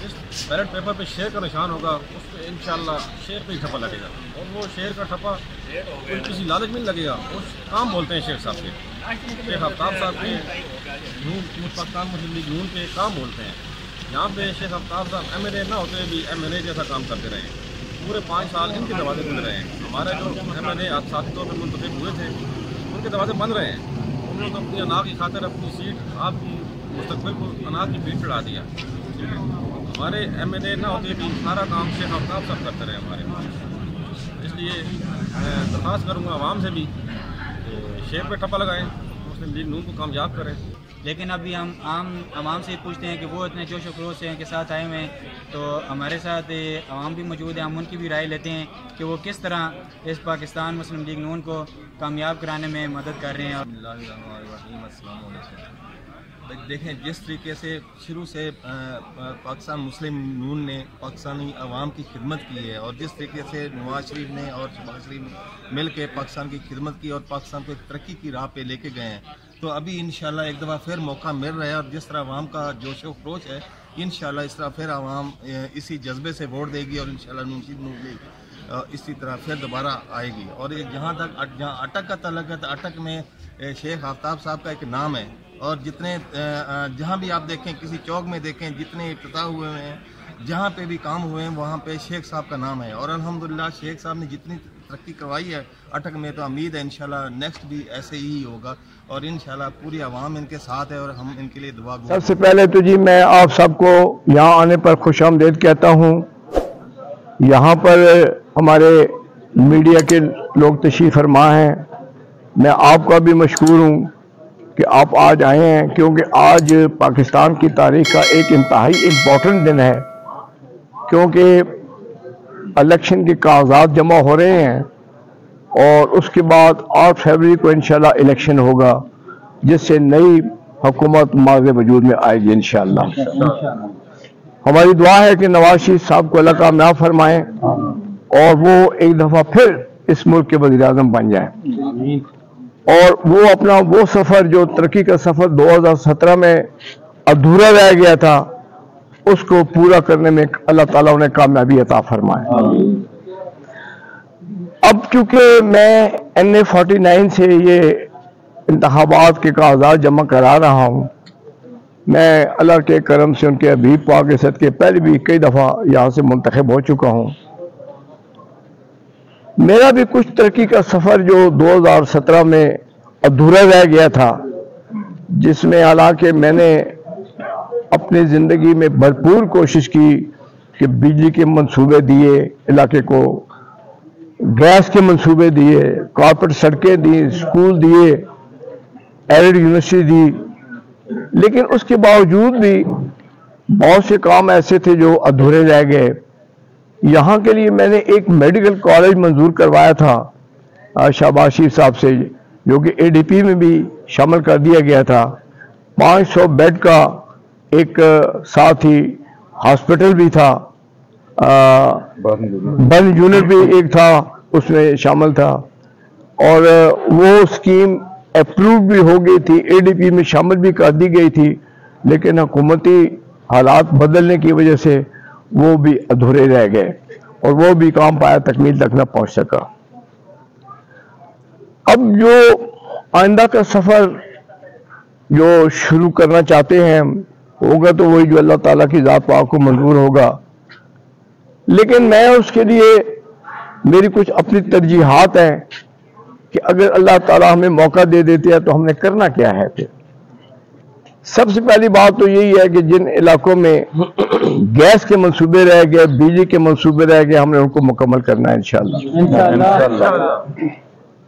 جس ballot paper پہ شیر کا نشان ہوگا اس پہ انشاءاللہ شیر پہ ہی ٹھپا لگے گا، اور وہ شیر کا ٹھپا کوئی کسی لالچ میں نہیں لگے گا، اس کام بولتے ہیں شیخ صاحب کے، شیخ آفتاب صاحب کے پاکستان مسلم لیگ نون کے کام بولتے ہیں۔ یہاں پہ شیخ آفتاب صاحب ایم ایل اے نہ ہوتے بھی ایم ایل اے جیسا کام کرتے رہے، پورے 5 سال ان کے دروازے کھل رہے ہیں۔ ہمارے جو ایم ایل اے ساتھی طور پر منتخب ہوئے تھے ان کے دروازے بند رہے ہیں، انہوں نے تو اپنی انا کی خاطر اپنی سیٹ آپ کی مستقبل کو انا کی پیٹ چڑھا دیا۔ ہمارے ایم ایل اے نہ ہوتے بھی سارا کام شیخ آفتاب صاحب کرتے رہے ہمارے پاس، اس لیے میں درخواست کروں گا عوام سے بھی کہ شیر پہ ٹپا لگائیں، مسلم لیگ نون کو کامیاب کریں۔ لیکن ابھی ہم عوام سے پوچھتے ہیں کہ وہ اتنے جوش و خروش سے کے ساتھ آئے ہوئے ہیں، تو ہمارے ساتھ عوام بھی موجود ہیں، ہم ان کی بھی رائے لیتے ہیں کہ وہ کس طرح اس پاکستان مسلم لیگ نون کو کامیاب کرانے میں مدد کر رہے ہیں۔ السلام علیکم۔ دیکھیں جس طریقے سے شروع سے پاکستان مسلم نون نے پاکستانی عوام کی خدمت کی ہے، اور جس طریقے سے نواز شریف نے اور شہباز شریف نے مل کے پاکستان کی خدمت کی اور پاکستان کو ایک ترقی کی راہ پہ لے کے گئے ہیں، تو ابھی انشاءاللہ ایک دفعہ پھر موقع مل رہا ہے، اور جس طرح عوام کا جوش و خروش ہے انشاءاللہ اس طرح پھر عوام اسی جذبے سے ووٹ دے گی، اور انشاءاللہ نون لیگ اسی طرح پھر دوبارہ آئے گی۔ اور جہاں تک جہاں اٹک کا تعلق ہے تو اٹک میں شیخ آفتاب صاحب کا ایک نام ہے، اور جتنے جہاں بھی آپ دیکھیں کسی چوک میں دیکھیں جتنے افتتاح ہوئے ہیں جہاں پہ بھی کام ہوئے ہیں وہاں پہ شیخ صاحب کا نام ہے، اور الحمدللہ شیخ صاحب نے جتنی ترقی کروائی ہے اٹک میں تو امید ہے انشاءاللہ نیکسٹ بھی ایسے ہی ہوگا، اور انشاءاللہ پوری عوام ان کے ساتھ ہے اور ہم ان کے لیے دعا گو۔ سب سے پہلے تو جی میں آپ سب کو یہاں آنے پر خوش آمدید کہتا ہوں۔ یہاں پر ہمارے میڈیا کے لوگ تشریف فرما ہیں، میں آپ کا بھی مشکور ہوں کہ آپ آج آئے ہیں، کیونکہ آج پاکستان کی تاریخ کا ایک انتہائی امپورٹنٹ دن ہے، کیونکہ الیکشن کے کاغذات جمع ہو رہے ہیں، اور اس کے بعد 8 فروری کو انشاءاللہ الیکشن ہوگا، جس سے نئی حکومت ماض وجود میں آئے گی انشاءاللہ۔ ہماری دعا ہے کہ نواز شریف صاحب کو اللہ کامیاب فرمائیں اور وہ ایک دفعہ پھر اس ملک کے وزیر اعظم بن جائیں، اور وہ اپنا وہ سفر جو ترقی کا سفر 2017 میں ادھورا رہ گیا تھا اس کو پورا کرنے میں اللہ تعالیٰ انہیں کامیابی عطا فرمائے۔ اب چونکہ میں NA49 سے یہ انتخابات کے کاغذات جمع کرا رہا ہوں، میں اللہ کے کرم سے ان کے حبیب پاک کے صدقے پہلے بھی کئی دفعہ یہاں سے منتخب ہو چکا ہوں۔ میرا بھی کچھ ترقی کا سفر جو 2017 میں ادھورا رہ گیا تھا، جس میں حالانکہ میں نے اپنی زندگی میں بھرپور کوشش کی کہ بجلی کے منصوبے دیے علاقے کو، گیس کے منصوبے دیے، کارپوریٹ سڑکیں دی، اسکول دیے، ایڈ یونیورسٹی دی، لیکن اس کے باوجود بھی بہت سے کام ایسے تھے جو ادھورے رہ گئے۔ یہاں کے لیے میں نے ایک میڈیکل کالج منظور کروایا تھا شہباز شریف صاحب سے، جو کہ ADP میں بھی شامل کر دیا گیا تھا۔ 500 بیڈ کا ایک ساتھ ہی ہاسپٹل بھی تھا، برن یونٹ بھی ایک تھا، اس میں شامل تھا، اور وہ اسکیم اپروو بھی ہو گئی تھی، ADP میں شامل بھی کر دی گئی تھی، لیکن حکومتی حالات بدلنے کی وجہ سے وہ بھی ادھورے رہ گئے اور وہ بھی کام پایا تکمیل تک نہ پہنچ سکا۔ اب جو آئندہ کا سفر جو شروع کرنا چاہتے ہیں ہوگا تو وہی جو اللہ تعالیٰ کی ذات پاک کو منظور ہوگا، لیکن میں اس کے لیے میری کچھ اپنی ترجیحات ہیں کہ اگر اللہ تعالیٰ ہمیں موقع دے دیتے ہیں تو ہم نے کرنا کیا ہے۔ پھر سب سے پہلی بات تو یہی ہے کہ جن علاقوں میں گیس کے منصوبے رہ گئے، بجلی کے منصوبے رہ گئے، ہم نے ان کو مکمل کرنا ہے انشاءاللہ۔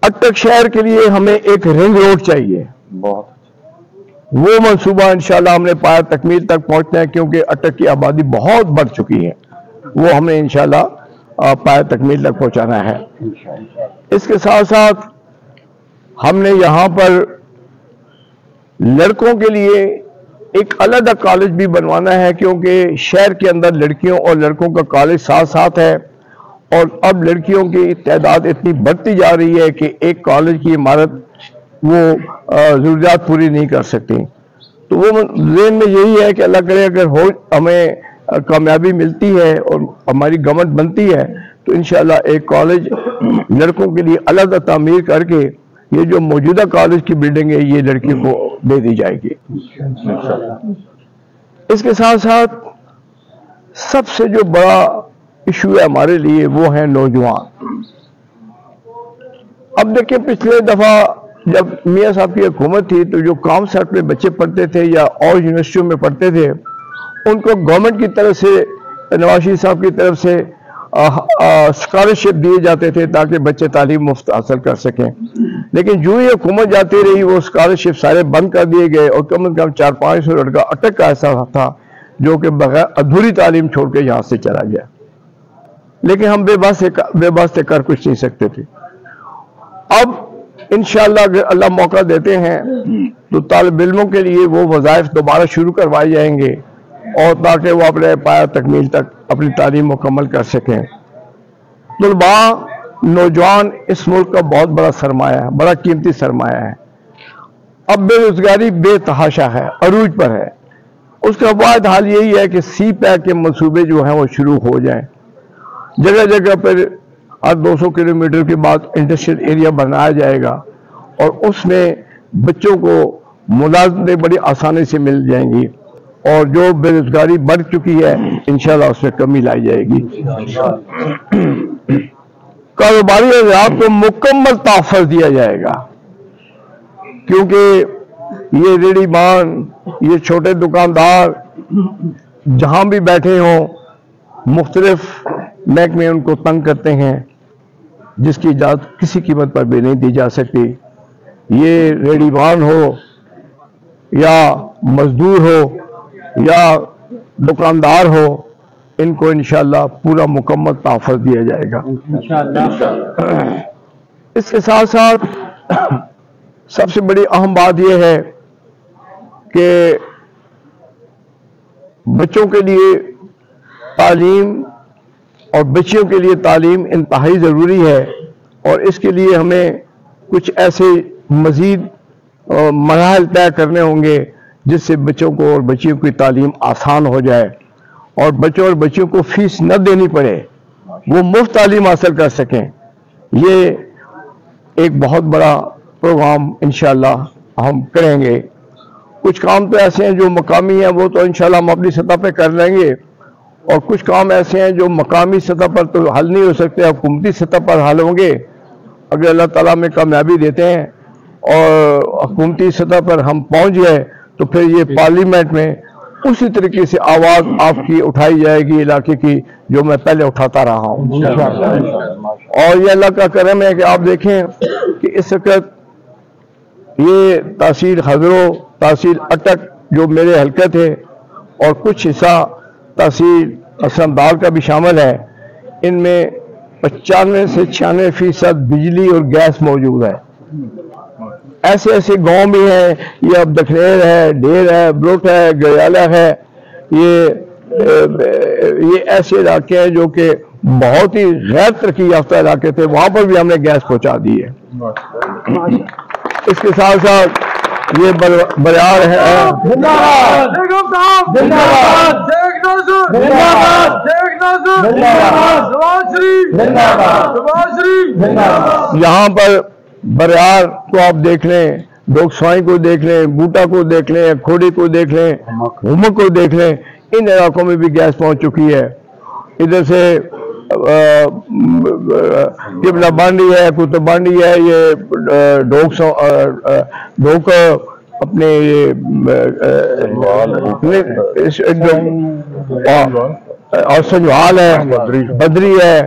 اٹک شہر کے لیے ہمیں ایک رنگ روڈ چاہیے، وہ منصوبہ انشاءاللہ ہم نے پایا تکمیل تک پہنچنا ہے، کیونکہ اٹک کی آبادی بہت بڑھ چکی ہے، وہ ہمیں انشاءاللہ پایا تکمیل تک پہنچانا ہے۔ اس کے ساتھ ساتھ ہم نے یہاں پر لڑکوں کے لیے ایک علیحدہ کالج بھی بنوانا ہے، کیونکہ شہر کے اندر لڑکیوں اور لڑکوں کا کالج ساتھ ساتھ ہے، اور اب لڑکیوں کی تعداد اتنی بڑھتی جا رہی ہے کہ ایک کالج کی عمارت وہ ضروریات پوری نہیں کر سکتی۔ تو وہ ذہن میں یہی ہے کہ اللہ کرے اگر ہمیں کامیابی ملتی ہے اور ہماری گورنمنٹ بنتی ہے تو انشاءاللہ ایک کالج لڑکوں کے لیے علیحدہ تعمیر کر کے یہ جو موجودہ کالج کی بلڈنگ ہے یہ لڑکی کو دے دی جائے گی. اس کے ساتھ ساتھ سب سے جو بڑا ایشو ہے ہمارے لیے وہ ہیں نوجوان. اب دیکھیں پچھلے دفعہ جب میاں صاحب کی حکومت تھی تو جو کام سیٹ میں بچے پڑھتے تھے یا اور یونیورسٹیوں میں پڑھتے تھے ان کو گورنمنٹ کی طرف سے نواز شریف صاحب کی طرف سے اسکالرشپ دیے جاتے تھے تاکہ بچے تعلیم مفت حاصل کر سکیں. لیکن جو ہی حکومت جاتی رہی وہ اسکالرشپ سارے بند کر دیے گئے اور کم از کم 400-500 لڑکا اٹک کا ایسا تھا جو کہ بغیر ادھوری تعلیم چھوڑ کے یہاں سے چلا گیا. لیکن ہم بے بس سے کر کچھ نہیں سکتے تھے. اب انشاءاللہ اگر اللہ موقع دیتے ہیں تو طالب علموں کے لیے وہ وظائف دوبارہ شروع کروائے جائیں گے اور تاکہ وہ اپنے پایہ تکمیل تک اپنی تعلیم مکمل کر سکیں. طلباء نوجوان اس ملک کا بہت بڑا سرمایہ ہے, بڑا قیمتی سرمایہ ہے. اب بے روزگاری بے تحاشا ہے, عروج پر ہے. اس کا واحد حال یہی ہے کہ سی پیک کے منصوبے جو ہیں وہ شروع ہو جائیں. جگہ جگہ پر ہر 200 کلومیٹر کے بعد انڈسٹریل ایریا بنایا جائے گا اور اس میں بچوں کو ملازمتیں بڑی آسانی سے مل جائیں گی اور جو بے روزگاری بڑھ چکی ہے انشاءاللہ اس میں کمی لائی جائے گی. کاروباری حضرات کو مکمل تحفظ دیا جائے گا کیونکہ یہ ریڑھی مان, یہ چھوٹے دکاندار جہاں بھی بیٹھے ہوں مختلف محکمے ان کو تنگ کرتے ہیں جس کی اجازت کسی قیمت پر بھی نہیں دی جا سکتی. یہ ریڑھی مان ہو یا مزدور ہو یا دکاندار ہو ان کو انشاءاللہ پورا مکمل تحفظ دیا جائے گا. اس کے ساتھ ساتھ سب سے بڑی اہم بات یہ ہے کہ بچوں کے لیے تعلیم اور بچیوں کے لیے تعلیم انتہائی ضروری ہے اور اس کے لیے ہمیں کچھ ایسے مزید مراحل طے کرنے ہوں گے جس سے بچوں کو اور بچیوں کی تعلیم آسان ہو جائے اور بچوں اور بچیوں کو فیس نہ دینی پڑے, وہ مفت تعلیم حاصل کر سکیں. یہ ایک بہت بڑا پروگرام انشاءاللہ ہم کریں گے. کچھ کام تو ایسے ہیں جو مقامی ہیں وہ تو انشاءاللہ ہم اپنی سطح پہ کر لیں گے اور کچھ کام ایسے ہیں جو مقامی سطح پر تو حل نہیں ہو سکتے, حکومتی سطح پر حل ہوں گے. اگر اللہ تعالیٰ میں کامیابی دیتے ہیں اور حکومتی سطح پر ہم پہنچ گئے تو پھر یہ پارلیمنٹ میں اسی طریقے سے آواز آپ کی اٹھائی جائے گی علاقے کی جو میں پہلے اٹھاتا رہا ہوں. اور یہ اللہ کا کرم ہے کہ آپ دیکھیں کہ اس وقت یہ تحصیل حضرو, تحصیل اٹک جو میرے حلقے تھے اور کچھ حصہ تحصیل اسلمدار کا بھی شامل ہے, ان میں 95 سے 96% بجلی اور گیس موجود ہے. ایسے ایسے گاؤں بھی ہیں, یہ اب دکھنیر ہے, ڈیر ہے, بلوٹ ہے, گریالہ ہے, یہ ایسے علاقے ہیں جو کہ بہت ہی غیر ترقی یافتہ علاقے تھے, وہاں پر بھی ہم نے گیس پہنچا دی ہے. اس کے ساتھ ساتھ یہ بریار ہے, یہاں پر بریار کو آپ دیکھ لیں, ڈوکسوائی کو دیکھ لیں, بوٹا کو دیکھ لیں, کھوڑی کو دیکھ لیں, ہومک کو دیکھ لیں, ان علاقوں میں بھی گیس پہنچ چکی ہے. ادھر سے قبلہ بانڈی ہے, کتب بانڈی ہے, یہ ڈوک اپنے اور سنجوال ہے, بدری ہے,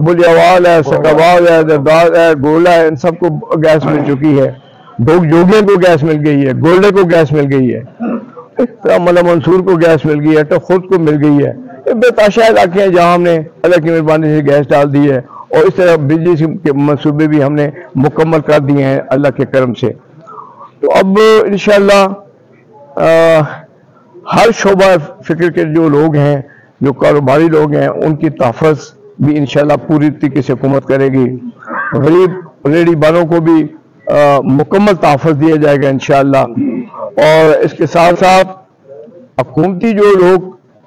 بلیاوال ہے, سکاوال ہے, دردار ہے, گولہ ہے, ان سب کو گیس مل چکی ہے. جوگیوں کو گیس مل گئی ہے, گولڈے کو گیس مل گئی ہے, ملا منصور کو گیس مل گئی ہے, تو خود کو مل گئی ہے. بے تحاشا علاقے ہیں جہاں ہم نے اللہ کی مہربانی سے گیس ڈال دی ہے اور اس طرح بجلی کے منصوبے بھی ہم نے مکمل کر دیے ہیں اللہ کے کرم سے. تو اب انشاءاللہ ہر شعبہ فکر کے جو لوگ ہیں, جو کاروباری لوگ ہیں, ان کی تحفظ بھی انشاءاللہ پوری طریقے سے حکومت کرے گی. غریب ریڑھی بانوں کو بھی مکمل تحفظ دیا جائے گا انشاءاللہ. اور اس کے ساتھ ساتھ حکومتی جو لوگ